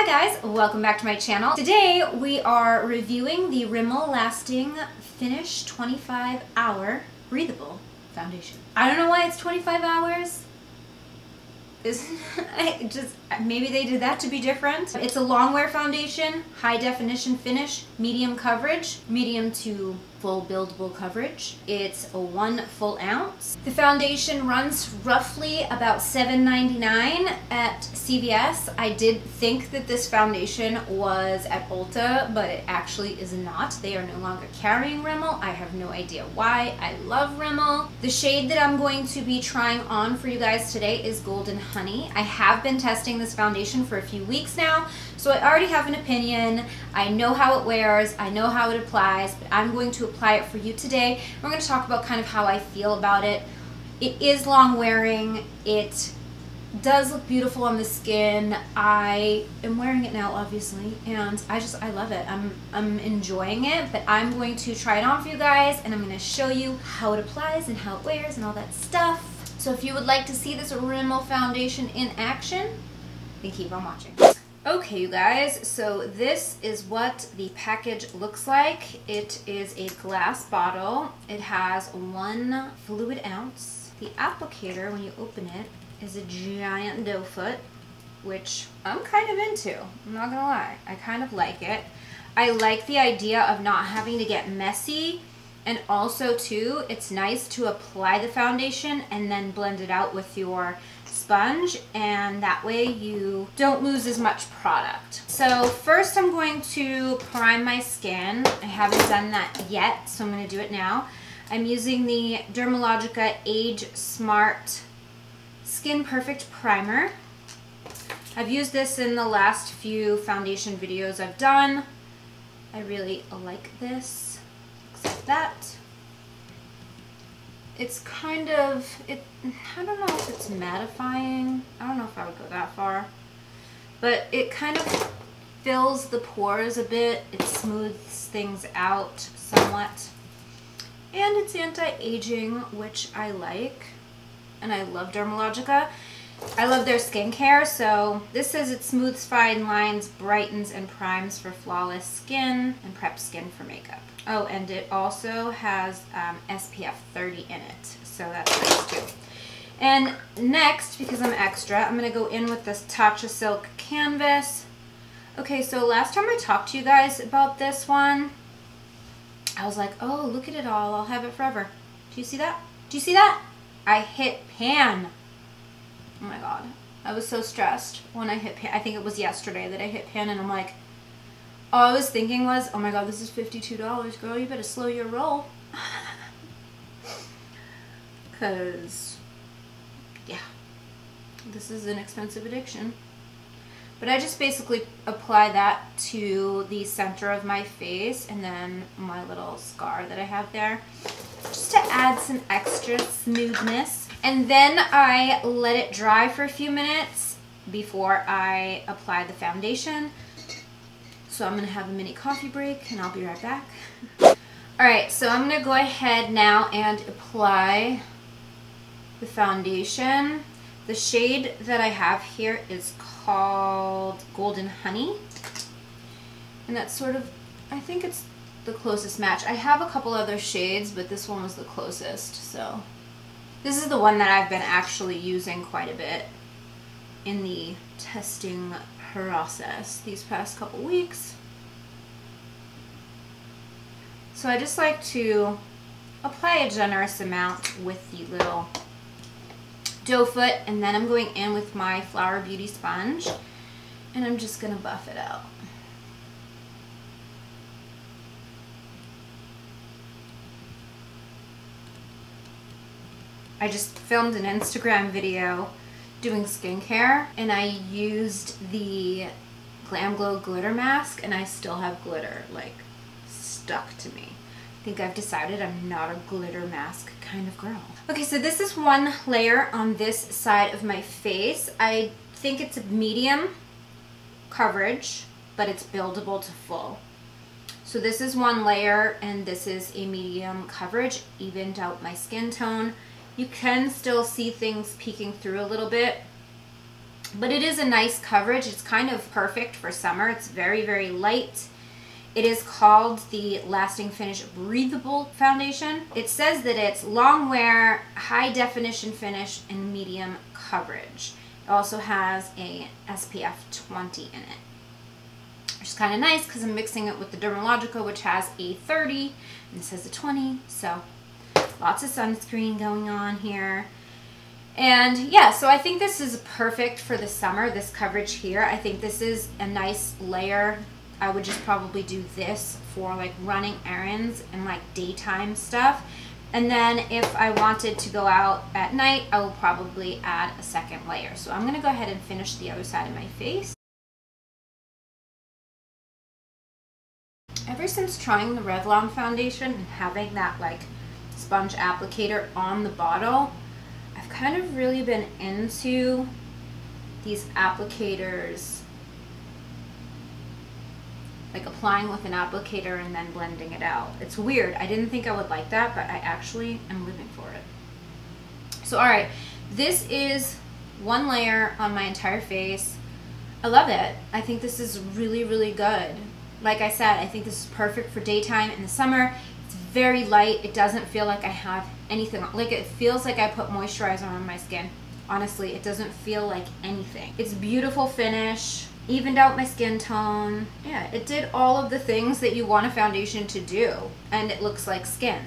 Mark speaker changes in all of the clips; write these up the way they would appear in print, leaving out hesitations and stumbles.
Speaker 1: guys, welcome back to my channel. Today we are reviewing the Rimmel Lasting Finish 25-hour Breathable foundation. I don't know why it's 25 hours. Maybe they did that to be different. It's a long wear foundation, high definition finish, medium coverage, medium to full buildable coverage. It's a 1 full ounce. The foundation runs roughly about $7.99 at CVS. I did think that this foundation was at Ulta, but it actually is not. They are no longer carrying Rimmel. I have no idea why. I love Rimmel. The shade that I'm going to be trying on for you guys today is Golden Honey. I have been testing this foundation for a few weeks now, so I already have an opinion. I know how it wears, I know how it applies, but I'm going to apply it for you today. We're going to talk about kind of how I feel about it. It is long wearing. It does look beautiful on the skin. I am wearing it now, obviously, and I love it. I'm enjoying it, but I'm going to try it on for you guys, and I'm going to show you how it applies and how it wears and all that stuff. So if you would like to see this Rimmel foundation in action, then keep on watching. Okay, you guys, so this is what the package looks like. It is a glass bottle. It has 1 fluid ounce. The applicator, when you open it, is a giant doe foot, which I'm kind of into. I'm not gonna lie. I kind of like it. I like the idea of not having to get messy, and also too, it's nice to apply the foundation and then blend it out with your sponge, and that way you don't lose as much product. So first I'm going to prime my skin. I haven't done that yet, so I'm going to do it now. I'm using the Dermalogica Age Smart Skin Perfect Primer. I've used this in the last few foundation videos I've done. I really like this. Looks like that. It's kind of, I don't know if it's mattifying. I don't know if I would go that far. But it kind of fills the pores a bit. It smooths things out somewhat. And it's anti-aging, which I like. And I love Dermalogica. I love their skincare. So this says it smooths fine lines, brightens and primes for flawless skin, and preps skin for makeup. Oh, and it also has SPF 30 in it, so that's nice too. And next, because I'm extra, I'm going to go in with this Tatcha Silk Canvas. Okay, so last time I talked to you guys about this one, I was like, oh, look at it all. I'll have it forever. Do you see that? Do you see that? I hit pan. Oh my God. I was so stressed when I hit pan. I think it was yesterday that I hit pan, and I'm like, all I was thinking was, oh my God, this is $52, girl. You better slow your roll. Because, yeah, this is an expensive addiction. But I just basically apply that to the center of my face and then my little scar that I have there, just to add some extra smoothness. And then I let it dry for a few minutes before I apply the foundation. So I'm going to have a mini coffee break, and I'll be right back. Alright, so I'm going to go ahead now and apply the foundation. The shade that I have here is called Golden Honey. And that's sort of, I think it's the closest match. I have a couple other shades, but this one was the closest. So this is the one that I've been actually using quite a bit in the testing process these past couple weeks. So I just like to apply a generous amount with the little doe foot, and then I'm going in with my Flower Beauty sponge, and I'm just going to buff it out. I just filmed an Instagram video doing skincare, and I used the Glam Glow glitter mask, and I still have glitter like stuck to me. I think I've decided I'm not a glitter mask kind of girl. Okay, so this is one layer on this side of my face. I think it's a medium coverage, but it's buildable to full. So this is one layer, and this is a medium coverage, evened out my skin tone. You can still see things peeking through a little bit. but it is a nice coverage. It's kind of perfect for summer. It's very, very light. It is called the Lasting Finish Breathable Foundation. It says that it's long wear, high definition finish, and medium coverage. It also has a SPF 20 in it, which is kind of nice because I'm mixing it with the Dermalogica, which has a 30 and it says a 20. So lots of sunscreen going on here. And yeah, so I think this is perfect for the summer, this coverage here. I think this is a nice layer. I would just probably do this for like running errands and like daytime stuff. And then if I wanted to go out at night, I will probably add a second layer. So I'm gonna go ahead and finish the other side of my face. Ever since trying the Revlon foundation and having that like sponge applicator on the bottle, I've kind of really been into these applicators, like applying with an applicator and then blending it out. It's weird. I didn't think I would like that, but I actually am living for it. So all right, this is one layer on my entire face. I love it. I think this is really, really good. Like I said, I think this is perfect for daytime in the summer. It's very light. It doesn't feel like I have anything. Like it feels like I put moisturizer on my skin. Honestly, it doesn't feel like anything. It's beautiful finish, evened out my skin tone. Yeah, it did all of the things that you want a foundation to do, and it looks like skin.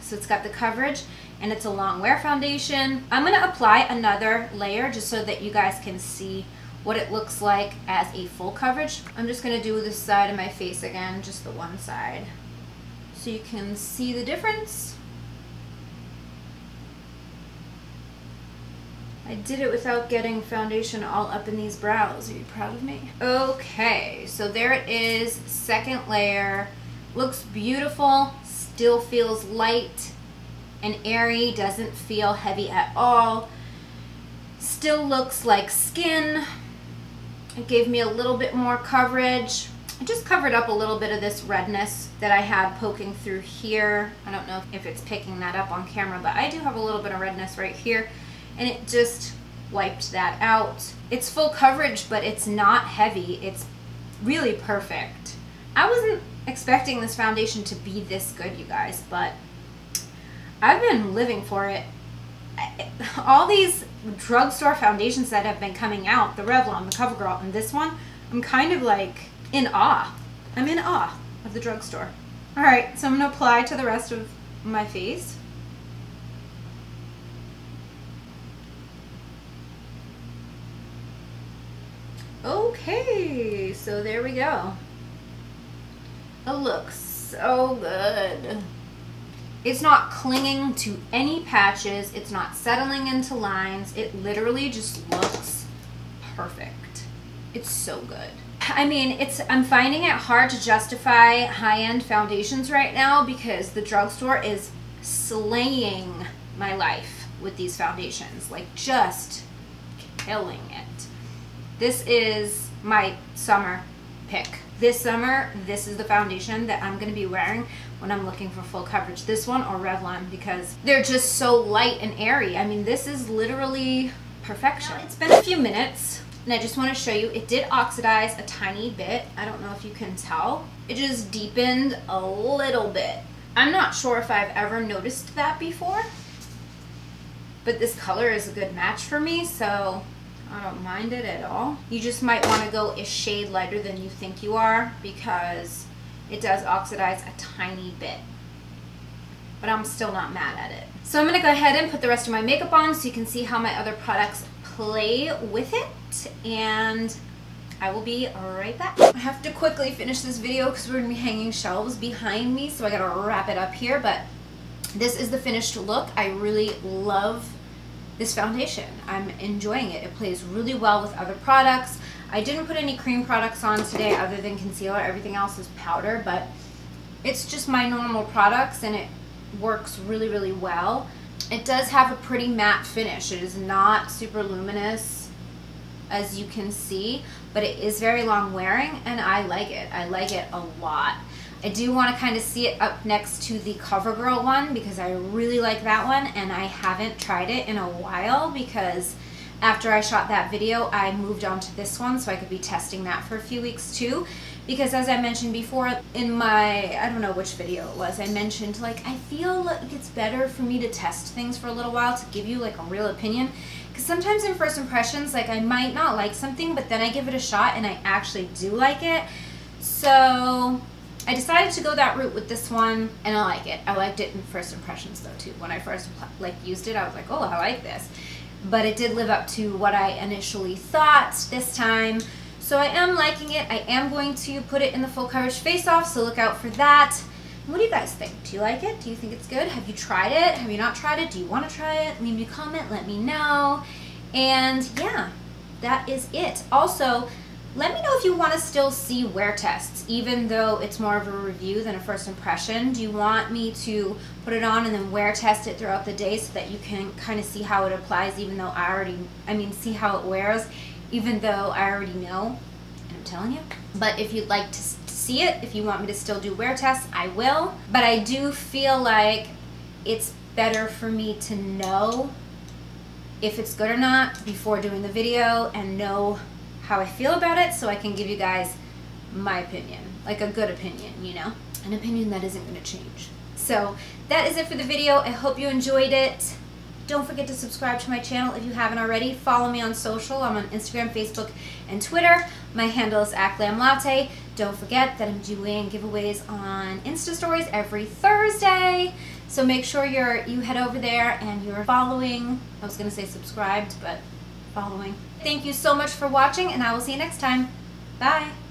Speaker 1: So it's got the coverage, and it's a long wear foundation. I'm gonna apply another layer just so that you guys can see what it looks like as a full coverage. I'm just gonna do this side of my face again, just the one side, so you can see the difference. I did it without getting foundation all up in these brows. Are you proud of me? Okay, so there it is, second layer. Looks beautiful, still feels light and airy, doesn't feel heavy at all. Still looks like skin. It gave me a little bit more coverage. I just covered up a little bit of this redness that I had poking through here. I don't know if it's picking that up on camera, but I do have a little bit of redness right here, and it just wiped that out. It's full coverage, but it's not heavy. It's really perfect. I wasn't expecting this foundation to be this good, you guys, but I've been living for it. All these drugstore foundations that have been coming out, the Revlon, the CoverGirl, and this one, I'm kind of like in awe. I'm in awe of the drugstore. All right, so I'm gonna apply to the rest of my face. Okay, so there we go. It looks so good. It's not clinging to any patches. It's not settling into lines. It literally just looks perfect. It's so good. I mean, I'm finding it hard to justify high-end foundations right now because the drugstore is slaying my life with these foundations, like just killing it. This is my summer pick. This summer, this is the foundation that I'm going to be wearing when I'm looking for full coverage. This one or Revlon, because they're just so light and airy. I mean, this is literally perfection. Now, it's been a few minutes, and I just want to show you, it did oxidize a tiny bit. I don't know if you can tell. It just deepened a little bit. I'm not sure if I've ever noticed that before, but this color is a good match for me, so I don't mind it at all. You just might want to go a shade lighter than you think you are because it does oxidize a tiny bit, but I'm still not mad at it. So I'm going to go ahead and put the rest of my makeup on so you can see how my other products play with it, and I will be right back. I have to quickly finish this video because we're going to be hanging shelves behind me, so I got to wrap it up here, but this is the finished look. I really love this foundation. I'm enjoying it. It plays really well with other products. I didn't put any cream products on today other than concealer. Everything else is powder, but it's just my normal products and it works really, really well. It does have a pretty matte finish. It is not super luminous, as you can see, but it is very long wearing and I like it. I like it a lot. I do want to kind of see it up next to the CoverGirl one because I really like that one and I haven't tried it in a while because after I shot that video, I moved on to this one so I could be testing that for a few weeks too. Because as I mentioned before in my, I don't know which video it was, I mentioned like I feel like it's better for me to test things for a little while to give you like a real opinion. Because sometimes in first impressions, like I might not like something, but then I give it a shot and I actually do like it. So I decided to go that route with this one, and I like it. I liked it in first impressions though too. When I first like used it, I was like, oh, I like this. But it did live up to what I initially thought this time. So I am liking it. I am going to put it in the full coverage face-off, so look out for that. What do you guys think? Do you like it? Do you think it's good? Have you tried it? Have you not tried it? Do you want to try it? Leave me a comment, let me know. And yeah, that is it. Also, let me know if you want to still see wear tests, even though it's more of a review than a first impression. Do you want me to put it on and then wear test it throughout the day so that you can kind of see how it applies, even though see how it wears, even though I already know, and I'm telling you. But if you'd like to see it, if you want me to still do wear tests, I will. But I do feel like it's better for me to know if it's good or not before doing the video and know how I feel about it, so I can give you guys my opinion, like a good opinion, you know, an opinion that isn't going to change. So that is it for the video. I hope you enjoyed it. Don't forget to subscribe to my channel if you haven't already. Follow me on social. I'm on Instagram, Facebook, and Twitter. My handle is @glamlatte. Don't forget that I'm doing giveaways on InstaStories every Thursday. So make sure you head over there and you're following. I was going to say subscribed, but following. Thank you so much for watching, and I will see you next time. Bye.